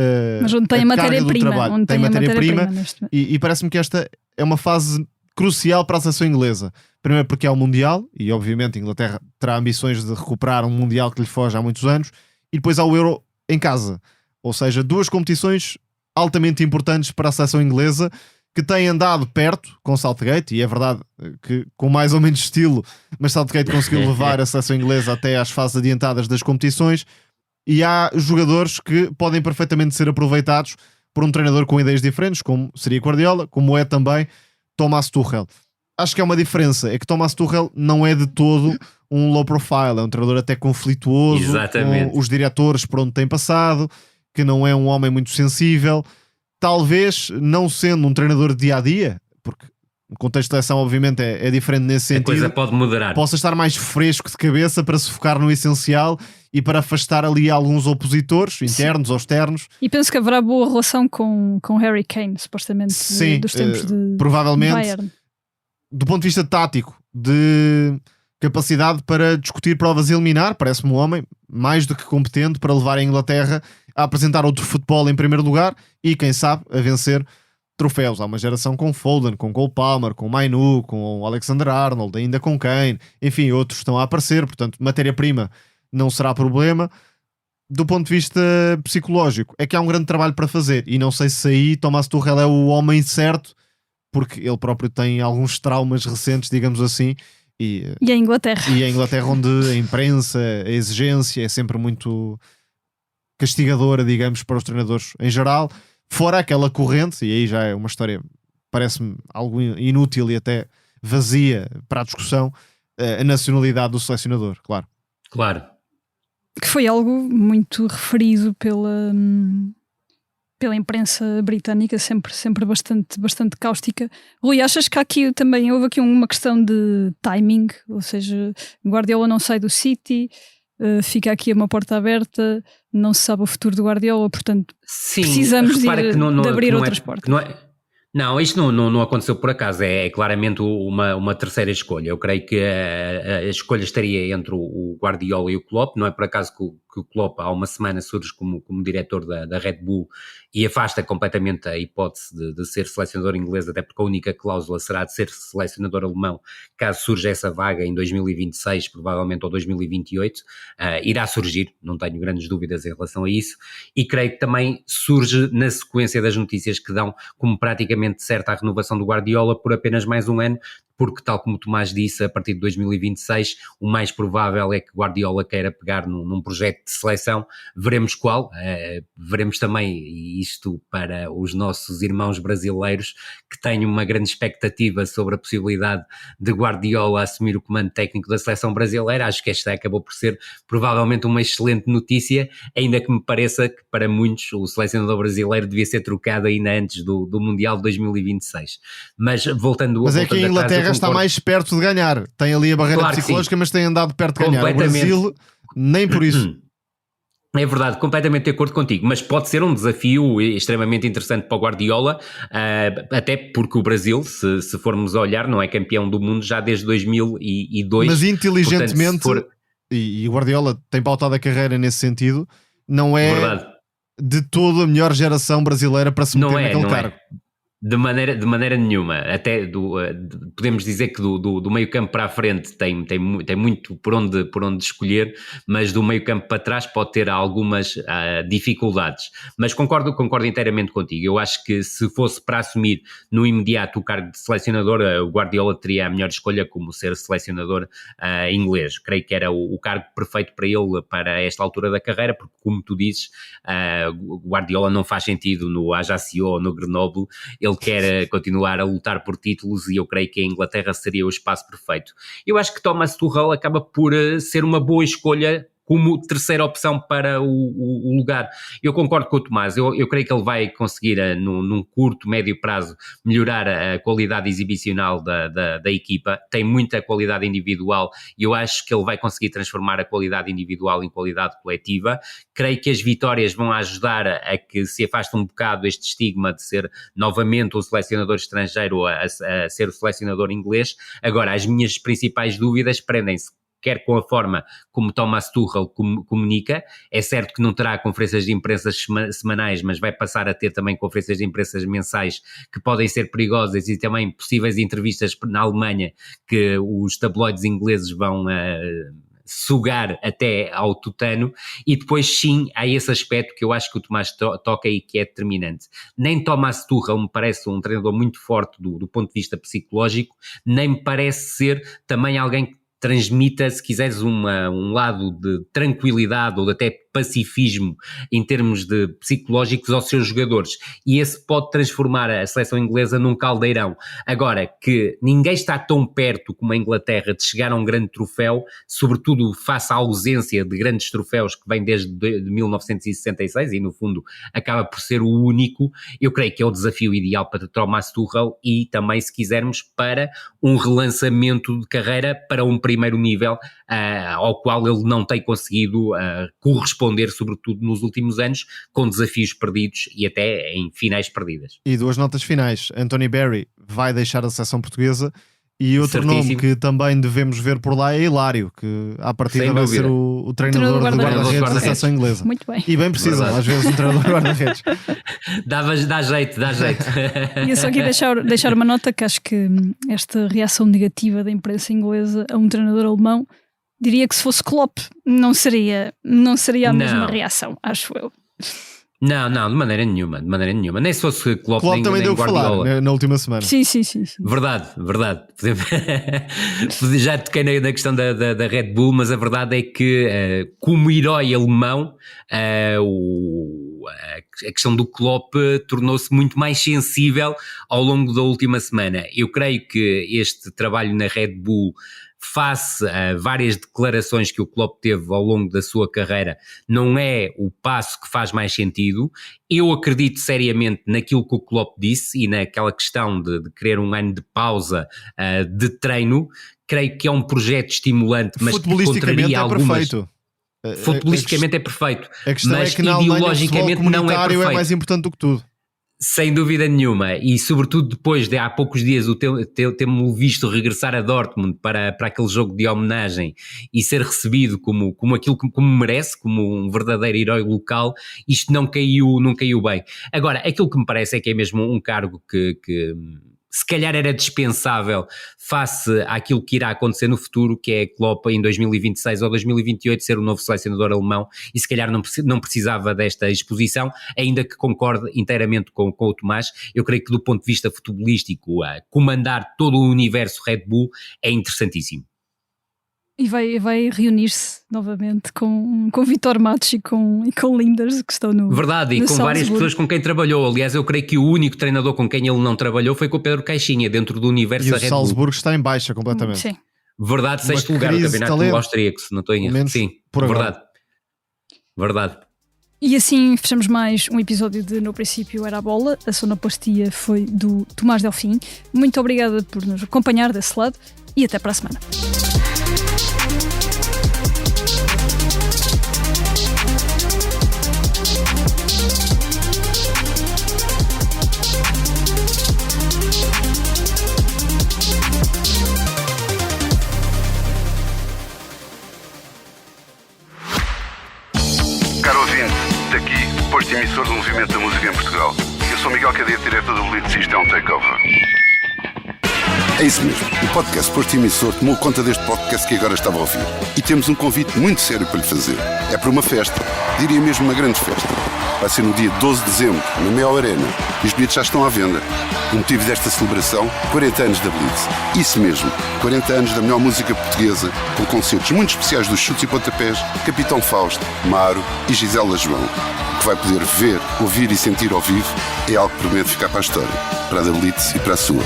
mas onde tem a matéria-prima. Onde tem matéria-prima. E parece-me que esta é uma fase crucial para a seleção inglesa. Primeiro porque há o Mundial, e obviamente a Inglaterra terá ambições de recuperar um Mundial que lhe foge há muitos anos, e depois há o Euro em casa. Ou seja, 2 competições altamente importantes para a seleção inglesa, que têm andado perto com Southgate, e é verdade que com mais ou menos estilo, mas Southgate conseguiu levar a seleção inglesa até às fases adiantadas das competições, e há jogadores que podem perfeitamente ser aproveitados por um treinador com ideias diferentes, como seria Guardiola, como é também Thomas Tuchel. Acho que há uma diferença, é que Thomas Tuchel não é de todo um low profile, é um treinador até conflituoso, Exatamente. com os diretores por onde tem passado, que não é um homem muito sensível. Talvez não sendo um treinador de dia-a-dia, porque o contexto de seleção obviamente é diferente nesse sentido, A coisa pode moderar. possa estar mais fresco de cabeça para se focar no essencial e para afastar ali alguns opositores, internos ou externos. E penso que haverá boa relação com Harry Kane, supostamente, Sim, dos tempos de provavelmente, Bayern. do ponto de vista tático, de capacidade para discutir provas e eliminar, parece-me um homem mais do que competente para levar a Inglaterra a apresentar outro futebol em primeiro lugar e, quem sabe, a vencer troféus. Há uma geração com Foden, com Cole Palmer, com Mainu, com Alexander-Arnold, ainda com Kane, enfim, outros estão a aparecer, portanto, matéria-prima não será problema. Do ponto de vista psicológico, é que há um grande trabalho para fazer e não sei se aí Thomas Tuchel é o homem certo, porque ele próprio tem alguns traumas recentes, digamos assim, e a Inglaterra. E a Inglaterra, onde a imprensa, a exigência é sempre muito castigadora, digamos, para os treinadores em geral, fora aquela corrente, e aí já é uma história, parece-me algo inútil e até vazia para a discussão, a nacionalidade do selecionador, claro. Claro. Que foi algo muito referido pela imprensa britânica, sempre bastante cáustica. Rui, achas que houve aqui uma questão de timing, ou seja, Guardiola não sai do City, fica aqui uma porta aberta, não se sabe o futuro do Guardiola, portanto Sim, precisamos de abrir outras portas. Não, isto não aconteceu por acaso, é claramente uma terceira escolha. Eu creio que a escolha estaria entre o Guardiola e o Klopp. Não é por acaso que o Klopp há uma semana surge como diretor da Red Bull e afasta completamente a hipótese de ser selecionador inglês, até porque a única cláusula será de ser selecionador alemão caso surja essa vaga em 2026, provavelmente, ou 2028. Irá surgir, não tenho grandes dúvidas em relação a isso, e creio que também surge na sequência das notícias que dão como praticamente certa a renovação do Guardiola por apenas mais um ano, porque, tal como o Tomás disse, a partir de 2026 o mais provável é que Guardiola queira pegar num projeto de seleção. Veremos qual, veremos também, e isto para os nossos irmãos brasileiros que têm uma grande expectativa sobre a possibilidade de Guardiola assumir o comando técnico da seleção brasileira. Acho que esta acabou por ser provavelmente uma excelente notícia, ainda que me pareça que para muitos o selecionador brasileiro devia ser trocado ainda antes do Mundial de 2026. Mas voltando é que a Inglaterra está mais perto de ganhar, tem ali a barreira psicológica, mas tem andado perto de ganhar. O Brasil, nem por isso. É verdade, completamente de acordo contigo, mas pode ser um desafio extremamente interessante para o Guardiola, até porque o Brasil, se formos a olhar, não é campeão do mundo já desde 2002. Mas inteligentemente, portanto, e o Guardiola tem pautado a carreira nesse sentido, não é verdade. De toda a melhor geração brasileira para se meter naquele cargo. De maneira nenhuma, até podemos dizer que do meio campo para a frente tem muito por onde escolher, mas do meio campo para trás pode ter algumas dificuldades, mas concordo inteiramente contigo. Eu acho que se fosse para assumir no imediato o cargo de selecionador, o Guardiola teria a melhor escolha como ser selecionador inglês. Creio que era o cargo perfeito para ele para esta altura da carreira, porque, como tu dizes, o Guardiola não faz sentido no Ajaccio ou no Grenoble. Ele quer continuar a lutar por títulos e eu creio que a Inglaterra seria o espaço perfeito. Eu acho que Thomas Tuchel acaba por ser uma boa escolha como terceira opção para o lugar. Eu concordo com o Tomás, eu creio que ele vai conseguir num curto, médio prazo melhorar a qualidade exibicional da equipa. Tem muita qualidade individual e eu acho que ele vai conseguir transformar a qualidade individual em qualidade coletiva. Creio que as vitórias vão ajudar a que se afaste um bocado este estigma de ser novamente um selecionador estrangeiro a ser o selecionador inglês. Agora, as minhas principais dúvidas prendem-se quer com a forma como Thomas Tuchel comunica. É certo que não terá conferências de imprensa semanais, mas vai passar a ter também conferências de imprensa mensais que podem ser perigosas e também possíveis entrevistas na Alemanha que os tabloides ingleses vão sugar até ao tutano. E depois sim, há esse aspecto que eu acho que o Tomás toca e que é determinante. Nem Thomas Tuchel me parece um treinador muito forte do ponto de vista psicológico, nem me parece ser também alguém que transmita, se quiseres, um lado de tranquilidade ou de até pacifismo em termos de psicológicos aos seus jogadores, e esse pode transformar a seleção inglesa num caldeirão. Agora, que ninguém está tão perto como a Inglaterra de chegar a um grande troféu, sobretudo face à ausência de grandes troféus que vem desde 1966 e no fundo acaba por ser o único, eu creio que é o desafio ideal para Thomas Tuchel e também, se quisermos, para um relançamento de carreira para um primeiro nível ao qual ele não tem conseguido corresponder, sobretudo nos últimos anos, com desafios perdidos e até em finais perdidas. E 2 notas finais. Anthony Barry vai deixar a seleção portuguesa e outro Certíssimo. nome que também devemos ver por lá é Hilário, que à partida Sem vai dúvida. ser o treinador do guarda-redes da seleção inglesa. Muito bem. E bem precisam, Verdade. às vezes, um treinador de guarda-redes. Dá jeito. E eu só aqui deixar uma nota que acho que esta reação negativa da imprensa inglesa a um treinador alemão, diria que se fosse Klopp não seria a mesma reação, acho eu. Não, de maneira nenhuma. Nem se fosse Klopp Klopp nem, também nem deu o que Guardiola. falar na última semana. Sim. Verdade. Já toquei na questão da Red Bull, mas a verdade é que, como herói alemão, a questão do Klopp tornou-se muito mais sensível ao longo da última semana. Eu creio que este trabalho na Red Bull, face a várias declarações que o Klopp teve ao longo da sua carreira, não é o passo que faz mais sentido. Eu acredito seriamente naquilo que o Klopp disse e naquela questão de querer um ano de pausa de treino. Creio que é um projeto estimulante, mas que contraria algumas... Futbolisticamente é perfeito. A questão mas é que na Alemanha o ideologicamente futebol não é comunitário perfeito. é mais importante do que tudo. Sem dúvida nenhuma, e sobretudo depois de há poucos dias o ter-me visto regressar a Dortmund para aquele jogo de homenagem e ser recebido como aquilo como merece, como um verdadeiro herói local, isto não caiu bem. Agora, aquilo que me parece é que é mesmo um cargo que se calhar era dispensável face àquilo que irá acontecer no futuro, que é Klopp em 2026 ou 2028 ser o novo selecionador alemão, e se calhar não precisava desta exposição, ainda que concorde inteiramente com o Tomás. Eu creio que do ponto de vista futebolístico, comandar todo o universo Red Bull é interessantíssimo. E vai reunir-se novamente com Vitor Matos e com Linders, que estão no... Verdade, e no com várias Salzburgo. pessoas com quem trabalhou. Aliás, eu creio que o único treinador com quem ele não trabalhou foi com o Pedro Caixinha, dentro do universo E da o Red Bull. Salzburgo está em baixa completamente. Sim. Verdade, Uma 6º lugar no crise de campeonato talento. austríaco, se não estou em Pelo erro. menos Sim, por agora. Verdade. E assim fechamos mais um episódio de No Princípio Era a Bola. A sonoplastia foi do Tomás Delfim. Muito obrigada por nos acompanhar desse lado e até para a semana. Caro ouvinte, daqui, posto emissor do Movimento da Música em Portugal. Eu sou Miguel Cadeia, diretor do Blitz System Takeover. É isso mesmo. O podcast Posto Emissor tomou conta deste podcast que agora estava a ouvir. E temos um convite muito sério para lhe fazer. É para uma festa. Diria mesmo uma grande festa. Vai ser no dia 12 de dezembro, na Mel Arena. E os bilhetes já estão à venda. O motivo desta celebração, 40 anos da Blitz. Isso mesmo, 40 anos da melhor música portuguesa, com concertos muito especiais dos Chutes e Pontapés, Capitão Fausto, Maro e Gisela João. O que vai poder ver, ouvir e sentir ao vivo é algo que promete ficar para a história. Para a da Blitz e para a sua.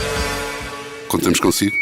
Contamos consigo?